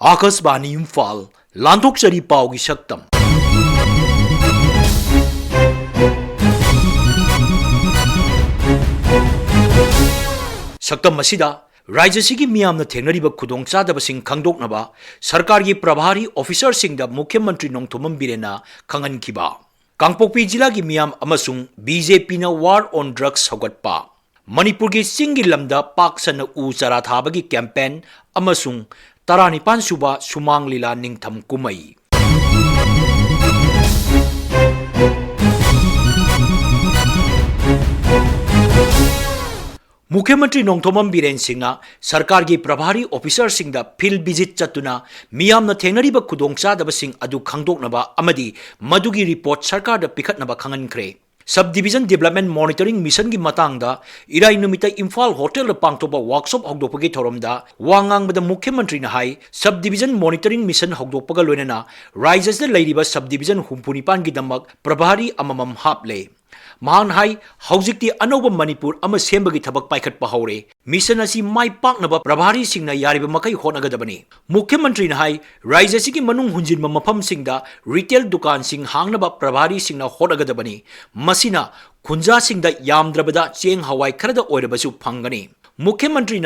आकाशवाणी इम्फाल लांथोकचरी पाउगी सक्तम सक्तम मसिदा राज्यसिगी मियामना थेंगनरिबा खुदोंचादबसिंग खंगदोकनबा सरकारगी प्रभारी ऑफिसरसिंगदा मुख्यमंत्री नोंथोमम बिरेना खंगनखिबा कांगपोकपी जिलागी मियाम अमसुंग बीजेपी ना वार ऑन ड्रग्स हौगटपा मणिपुरगी सिंगी लमदा पाकसन उ चरा थाबगी कैंपेन अमसुंग 19 सुबा सुमांग लीला निंगथम कुमई मुख्यमंत्री नोंथोमम बीरेन सिंह सरकार की प्रभारी ऑफिसर सिंह फील्ड विजिट चतुना मियामना थेंगनरिबा खुदोंचादबसिंग अदु खंगदोकनबा अमदी मदुगी रिपोर्ट सरकार दा पिखतनबा खंगनख्रे sub division development monitoring mission की मतंगदा इराई नुमिता इम्फाल होटल पांगतोबा वर्कशॉप हौदोपगी थोरमदा वांगांगबदा मुख्यमंत्री ना हाई सब डिवीजन मॉनिटरिंग मिशन हौदोपगा लोइनना राज्यसदा लैरिबा सब डिवीजन 49 की दमक प्रभारी अममम हापले महान हाई हौजिक्ति अनौब मणिपुर अम सेंबगी थबक पाइखट पहौरे मिशन असी माई पाकनब प्रभारी सिंह यारिब मकई होनगदबनी मुख्यमंत्री हाई राज्य की मनुंग हुंजिन मफम सिंह रिटेल दुकान सिंह हांगनब प्रभारी सिंह होनगदबनी मसिना खुंजा सिंह यामद्रबदा चेंग हवाई खरद ओइरबसु फंगनी मुख्यमंत्री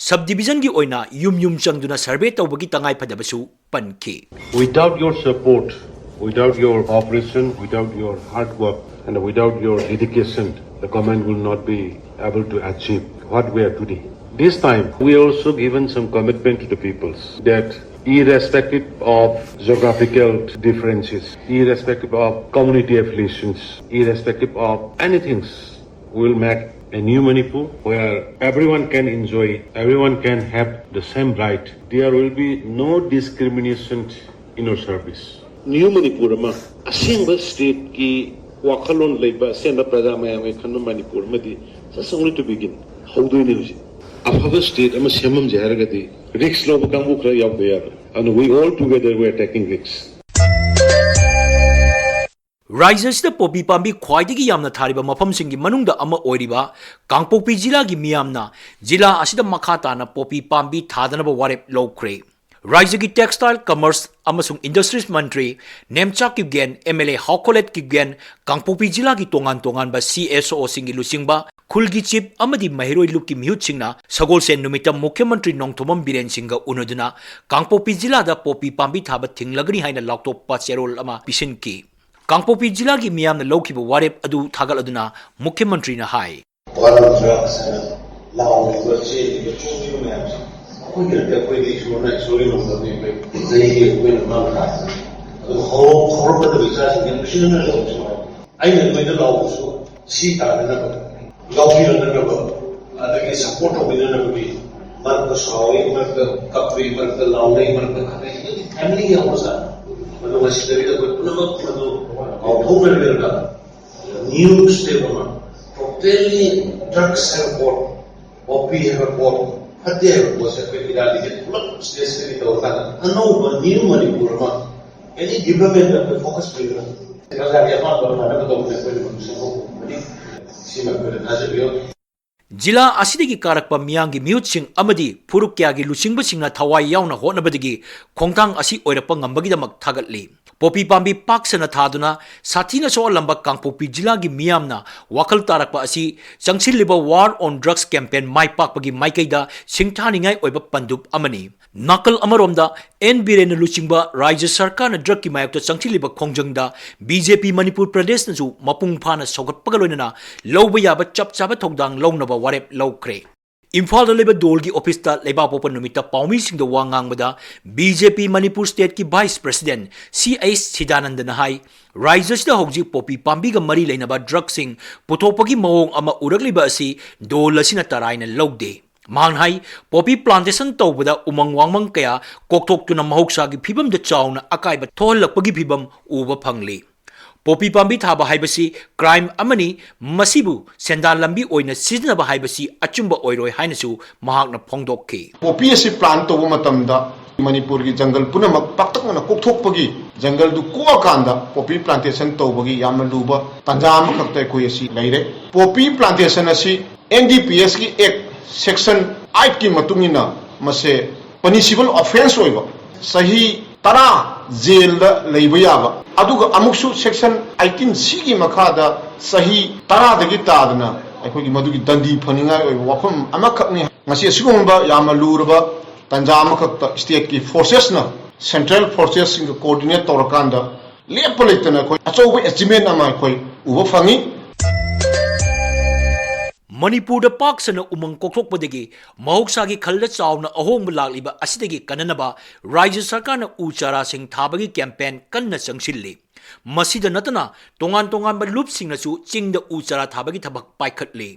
सब डिवीजन की ओइना युम युम चंगदुना सर्वे तौबगी तंगाई फदबसु पनखी Without your support, without your operation, without your hard work, and without your dedication, the government will not be able to achieve what we are today. This time, we also given some commitment to the peoples that irrespective of geographical differences, irrespective of community affiliations, irrespective of anything, we will make a new Manipur where everyone can enjoy, everyone can have the same right. There will be no discrimination in our service. New Manipur ma asingba state ki wakalon leiba senda praja mayam khanu Manipur madi just only to begin how do you know afaba state ama semam jaharagati risks lo kamu kra yaw there and we all together we are taking risks. राज्यसदा पोपी पांबी ख्वाइदगी यामना थारिबा मफमसिंगी मनुंगदा अमा ओइरिबा कांगपोकपी जिलागी मियामना जिला असिदा मखा ताना पोपी पांबी थादनबा वारेप लौख्रे राज्य की टेक्सटाइल कमर्स अमसुंग इंडस्ट्रीज मंत्री नेमचा किगेन एमएलए हाउकोलेट किगेन कांगपोकपी जिला की तोंगान तोंगान बा सीएसओ सिंगी लुसिंगबा खुलगी चीफ अमदी महिरोई लुक की मिहुत सिंगना सगोलसेन नुमिता मुख्यमंत्री नोंथोमम बीरेन सिंह उनुदुना कांगपोकपी जिलादा पोपी पांबी थाबा थिंगलगनी हाइना लाक्तोपा चेरोल अमा पिसिनकी कांगपोकपी जिला की मियामना लौखिबा वारेप अदु थागलअदुना मुख्यमंत्री ना high new step totally drugs have bought, OP have bought, what they have was a very radical state to and no new Manipur, any development of the focus program. Because I have not जिला असिदगी कारकपा मियांगी म्यूटसिंग अमदी फुरुक्यागी लुचिंगबसिंगना थवाई यावना होनबदगी खोंगतांग असि ओइरपा ngambagidamक थागतली पोपी पांबी पाकसना थादुना साथीना सोलंबा कांगपोकपी जिलागी मियामना वाखल तारकपा असि चंगसिलिबा war on drugs campaign माई पाकपगी माइकैदा सिंगथानिंगाई ओइबा पंदुप अमनी नाकल अमरोमदा एन बीरेन लुचिंगबा राज्य सरकार ना ड्रग की मायकता चंगसिलिबा खोंजंगदा बीजेपी मणिपुर प्रदेश नजु मपुंग फाना सौगतपगा लोइनना लौबा याबा चपचाबा थौदांग लौनबा वारेप लौख्रे इम्फाल लेबा दोल की ऑफिस ता लेबा पोपन नुमिता पाउमी सिंह वांगांगबदा बीजेपी मणिपुर स्टेट की वाइस प्रेसिडेंट सीएस सिदानंद हाई राज्यसदा हौजी पोपी पांबीगा मरी लेनबा ड्रग सिंह पुथोपगी मवोंग अमा उरगलिबा असि दोल असिना तराइना लौदे मान हाई पोपी प्लांटेशन तौबदा उमंग वांगमंग कया कोकथोक्तुना महौसागी फिबम द चाउना अकाइबा थोहलपगी फिबम उबा फंगली पोपी पांबी थाबा हाइबसी क्राइम अमनी मसीबु सेंदाल लंबी ओइना सिजनबा हाइबसी अचुंबा ओइरोय हाइनसु महाकना फोंदोक्खि पोपी असि प्लान तौबा मतमदा मणिपुर की जंगल पुनमक पाक्तकना कोकथोकपगी जंगल दु कोअकांदा पोपी प्लांटेशन तौबगी यामना लुबा तंजा अमखक्ता कोइ असि लैरे पोपी प्लांटेशन असि एनडीपीएस की एक सेक्शन 8 की मतुंगिना मसे पनिशिबल ऑफेंस होइबा सही तरा जेल लेबा याबा अदुगा अमुकसु सेक्शन 18C की मखादा सही तरा दगी तादना अखोगी मदुगी दंडी फनिंगा वफम अमखकनी ngasi sigumba yama lurba tanja amakakta state ki forces na central forces sing coordinate torakanda lepolaitana khoi achoba achievement ama khoi uba fangi Manipur paksana umang kokthokpadagi mahauksagi khalda chawna ahongba lakliba asidagi kananaba Rajya Sarkarna uchara sing thabagi campaign kanna changsilli masida natana tongan ba lupsingnasu chingda uchara thabagi thabak paikhatli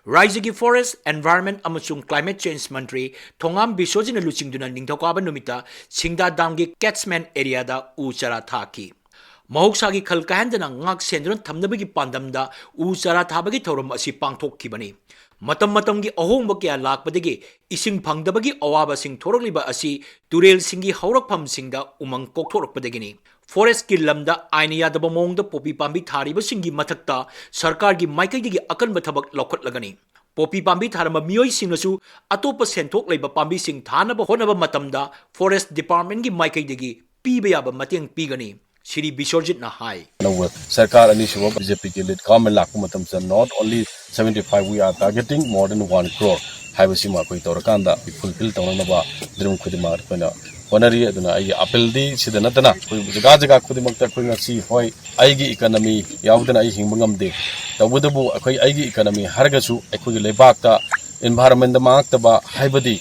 Rajya Forest, Environment amasung Climate Change Mantri Thongam Bisojina luchingduna ningthokaba numita Singda Damgi catchment area da uchara thaki Mahoksagi khal kahandana ngak sendron thamnabagi pandamda uchara thabagi thoram asi pangthokkibani matamgi ahongba kya lakpadagi ising phangdabagi awaba sing thorokliba asi turel singi haurakpham singda umang kokthorokpadagini Forest ki lamda aina yadaba mongda popi pambi thariba singi mathakta sarkar gi maikaidigi akanba thabak lokhatlagani popi pambi tharama miyoi singnasu atopa senthok leiba pambi sing thanaba honaba matamda Forest Department gi maikaidigi piba yaba mateng pigani Shri Bishorjit na hai Sarkar ani shuba BJP ke lead government lakku matam sa not only 75 we are targeting more than 1 crore haibasi ma koi torakanda fulfill tawna ba drum khudimar pana honari aduna ai appeal di sidana tana koi jaga khudimakta koi ngasi hoi aigi economy yaudana ai hingbangam de tawudabu akoi aigi economy hargasu akoi lebak ta environment da makta ba haibadi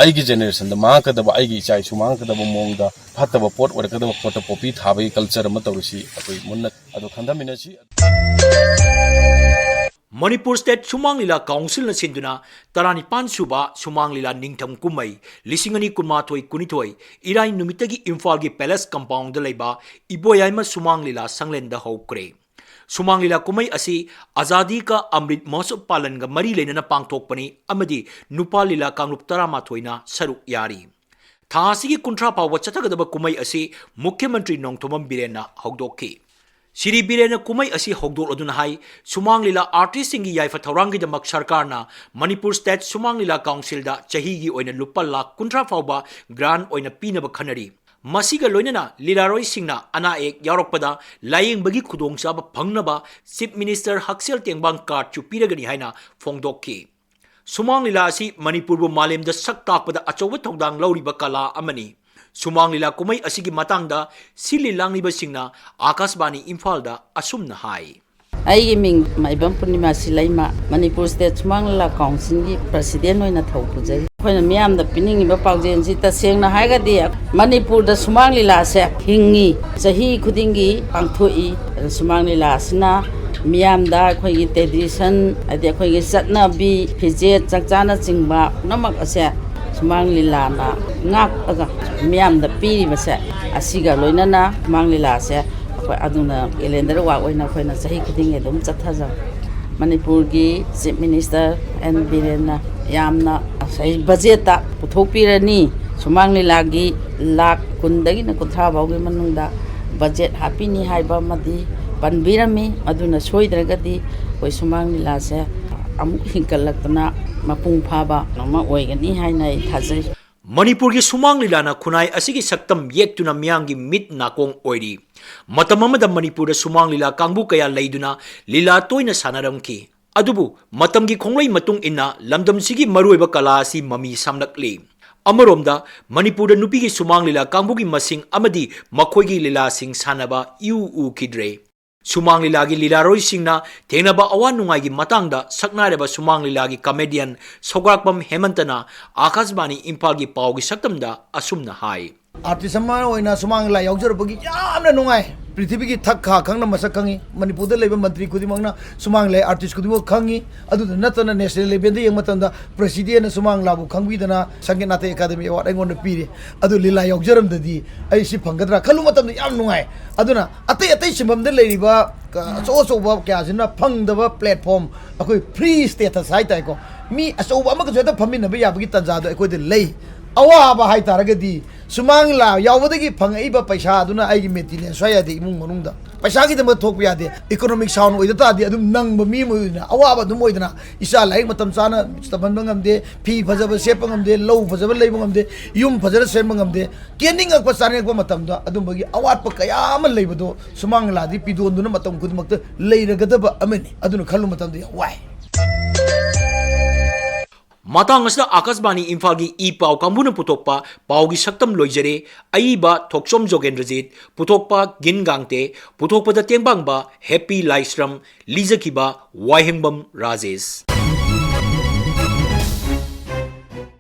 aigi generation da makadaba aigi chai su makadaba mongda phataba pot orakadaba photo popi thabai culture ma tawsi akoi munna adu khandamina chi Manipur State Sumang Lila Council na sinduna Taranipan Suba Sumang Lila Ningtham Kumai Lisingani Kunmathoi Kunithoi Irai Numitagi Imphal gi Palace Compound da leiba Iboyaima Sumang Lila Sanglen da hokre Sumang Lila Kumai asi Azadi ka Amrit Mahotsav Palan ga mari leinana pangthokpani amadi Nupa Lila Kanglup Taramathoi na saruk yari Thasigi kunthra pawa chathagadaba kumai asi Mukhyamantri Nongthomam Biren na hokdokki Shri Birena Kumai asi hogdol aduna hai Sumang Lila artist singi yaifa thaurangi damak sarkarna Manipur State Sumang Lila Council da chahigi oina lupa lakh kunthra fauba grant oina pinaba khanari masiga loinana lilaroi singna ana ek yarokpada laying bagi khudong chaba phangnaba Chief Minister Haksel Tengbang card chu piragani haina phongdokki Sumang Lila asi Manipur bu malem da sak takpada achowa thongdang lauriba kala amani Sumang Lila Kumai asigi matangda sili langliba singna Akashbani Imphal da asumna hai Ai ming Maibam Purnima Silaima Manipur State Sumang Lila Council gi president oina thawpujai khoina miyam da pining ba pawjen si ta sengna haiga di Manipur da Sumang Lila se hingi sahi khudingi pangthoi Sumang Lila sina miyam da khoi gi tradition ade khoi gi satna bi phije chakchana chingba namak ase Sumang Lila na ngak aga miyam da piri base asiga loinana Sumang Lila se aduna calendar wa oina khoina sahi khuding edum chathaja Manipur gi Chief Minister and Birena yamna sahi budget ta puthopirani Sumang Lila gi lakh kundagi na kuthra bawgi manungda budget hapini haiba madi panbirami aduna soidragadi koi Sumang Lila se amuk hinkalakna mapung phaba nama oigani haina thajai Manipur gi Sumang Lila na khunai asigi saktam yektuna miyangi mit nakong oiri matamamada Manipur da Sumang Lila kangbu kaya leiduna lila toina sanaramki adubu matamgi khonglai matung inna lamdam sigi maruiba kala si mami samlakli Amaromda Manipur da nupi gi Sumang Lila kangbu gi masing amadi makhoi gi lila sing sanaba u kidre Sumang Lila gi lilaroi singna thenaba awan nungai gi matangda saknareba Sumang Lila gi comedian Sograkbam Hemantana Akashbani Imphal gi paw gi saktamda asumna hai Artist amana oina Sumang Lila yaujarbagi yamna nungai prithvi gi thak kha khangna masak khangi Manipur da leba mantri khudimangna Sumang Lila artist khudimo khangi adu natana national level da yengmatanda president Sumang Lila bu khangbidana Sangeet Natha Academy award engon pire adu lila yaujaram dadi ai si phangadra khalu matam yam nungai aduna atai simbam da leiba so ba kya jina phangdaba platform akoi free status hai tai ko mi aso ba ma ka jota phamin na ba yabagi tanja da akoi de lei अवाब हाई तारगदी सुमांग ला यावदगी फंगइबा पैसा अदुना आइगी maintenance स्वायादे इमुंग मनुंगदा पैसा की दम थोक यादे इकोनॉमिक साउंड ओइदता दे अदुम नंग मी मोइना अवाब अदुम ओइदना इसा लाइक मतम चाना तबन बंगमदे फी फजब सेप बंगमदे लौ फजब लेब बंगमदे युम फजर सेम बंगमदे केनिंग अक चाने को मतम दा अदुम बगी अवात प कया म लेबदो सुमांग लादी पिदोन दुना मतम खुदमक्त लेरगदब अमनि अदुना खल्लु मतम दे Y matang asna akasbani imphal gi e pau kambuna putokpa pau gi saktam loijare aiba thokchom jogen rajit putokpa gin gangte putokpa da tengbang ba happy laistram lijakiba Wahengbam Rajesh